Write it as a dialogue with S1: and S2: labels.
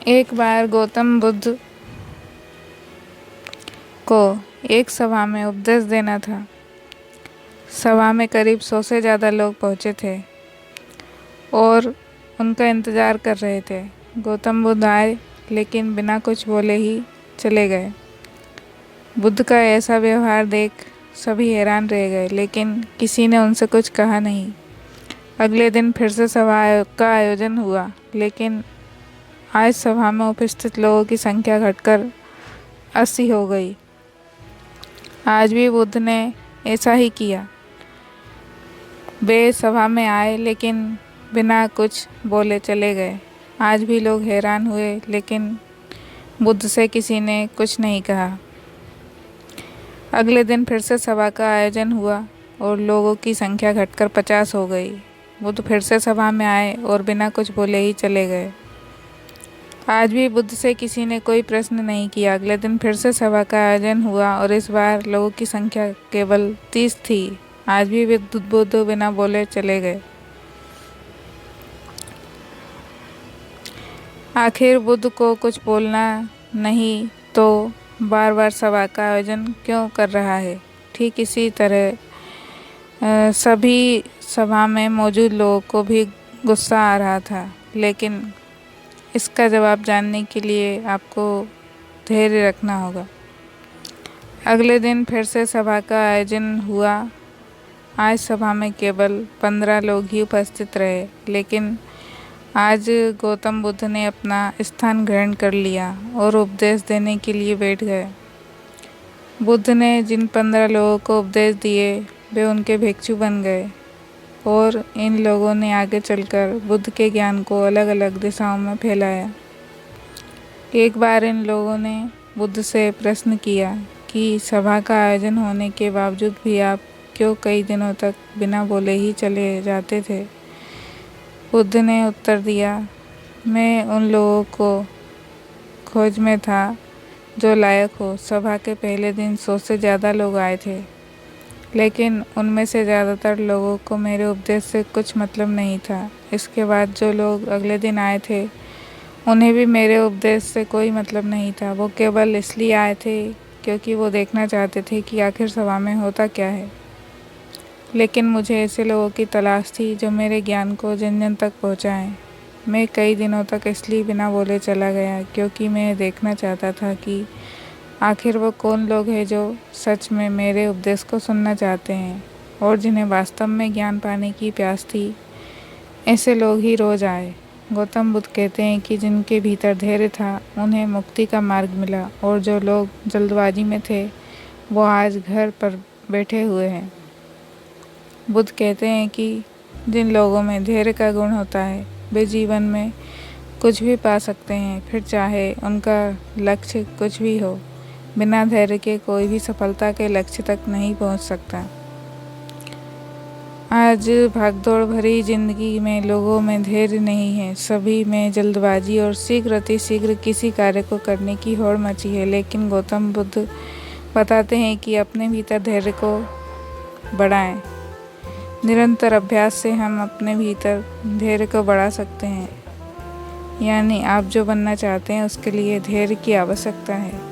S1: एक बार गौतम बुद्ध को एक सभा में उपदेश देना था। सभा में करीब 100 से ज़्यादा लोग पहुँचे थे और उनका इंतज़ार कर रहे थे। गौतम बुद्ध आए लेकिन बिना कुछ बोले ही चले गए। बुद्ध का ऐसा व्यवहार देख सभी हैरान रह गए, लेकिन किसी ने उनसे कुछ कहा नहीं। अगले दिन फिर से सभा का आयोजन हुआ, लेकिन आज सभा में उपस्थित लोगों की संख्या घटकर 80 हो गई। आज भी बुद्ध ने ऐसा ही किया। वे सभा में आए लेकिन बिना कुछ बोले चले गए। आज भी लोग हैरान हुए, लेकिन बुद्ध से किसी ने कुछ नहीं कहा। अगले दिन फिर से सभा का आयोजन हुआ और लोगों की संख्या घटकर 50 हो गई। बुद्ध फिर से सभा में आए और बिना कुछ बोले ही चले गए। आज भी बुद्ध से किसी ने कोई प्रश्न नहीं किया। अगले दिन फिर से सभा का आयोजन हुआ और इस बार लोगों की संख्या केवल 30 थी। आज भी बुद्ध बिना बोले चले गए। आखिर बुद्ध को कुछ बोलना नहीं तो बार बार सभा का आयोजन क्यों कर रहा है? ठीक इसी तरह सभी सभा में मौजूद लोगों को भी गुस्सा आ रहा था, लेकिन इसका जवाब जानने के लिए आपको धैर्य रखना होगा। अगले दिन फिर से सभा का आयोजन हुआ। आज सभा में केवल 15 लोग ही उपस्थित रहे, लेकिन आज गौतम बुद्ध ने अपना स्थान ग्रहण कर लिया और उपदेश देने के लिए बैठ गए। बुद्ध ने जिन 15 लोगों को उपदेश दिए वे उनके भिक्षु बन गए और इन लोगों ने आगे चलकर बुद्ध के ज्ञान को अलग अलग दिशाओं में फैलाया। एक बार इन लोगों ने बुद्ध से प्रश्न किया कि सभा का आयोजन होने के बावजूद भी आप क्यों कई दिनों तक बिना बोले ही चले जाते थे? बुद्ध ने उत्तर दिया, मैं उन लोगों को खोज में था जो लायक हो। सभा के पहले दिन 100 से ज़्यादा लोग आए थे, लेकिन उनमें से ज़्यादातर लोगों को मेरे उपदेश से कुछ मतलब नहीं था। इसके बाद जो लोग अगले दिन आए थे उन्हें भी मेरे उपदेश से कोई मतलब नहीं था। वो केवल इसलिए आए थे क्योंकि वो देखना चाहते थे कि आखिर सभा में होता क्या है। लेकिन मुझे ऐसे लोगों की तलाश थी जो मेरे ज्ञान को जन जन तक पहुँचाएँ। मैं कई दिनों तक इसलिए बिना बोले चला गया क्योंकि मैं देखना चाहता था कि आखिर वो कौन लोग हैं जो सच में मेरे उपदेश को सुनना चाहते हैं और जिन्हें वास्तव में ज्ञान पाने की प्यास थी। ऐसे लोग ही रोज आए। गौतम बुद्ध कहते हैं कि जिनके भीतर धैर्य था उन्हें मुक्ति का मार्ग मिला, और जो लोग जल्दबाजी में थे वो आज घर पर बैठे हुए हैं। बुद्ध कहते हैं कि जिन लोगों में धैर्य का गुण होता है वे जीवन में कुछ भी पा सकते हैं, फिर चाहे उनका लक्ष्य कुछ भी हो। बिना धैर्य के कोई भी सफलता के लक्ष्य तक नहीं पहुंच सकता। आज भागदौड़ भरी जिंदगी में लोगों में धैर्य नहीं है। सभी में जल्दबाजी और शीघ्र अतिशीघ्र किसी कार्य को करने की होड़ मची है। लेकिन गौतम बुद्ध बताते हैं कि अपने भीतर धैर्य को बढ़ाएं। निरंतर अभ्यास से हम अपने भीतर धैर्य को बढ़ा सकते हैं। यानी आप जो बनना चाहते हैं उसके लिए धैर्य की आवश्यकता है।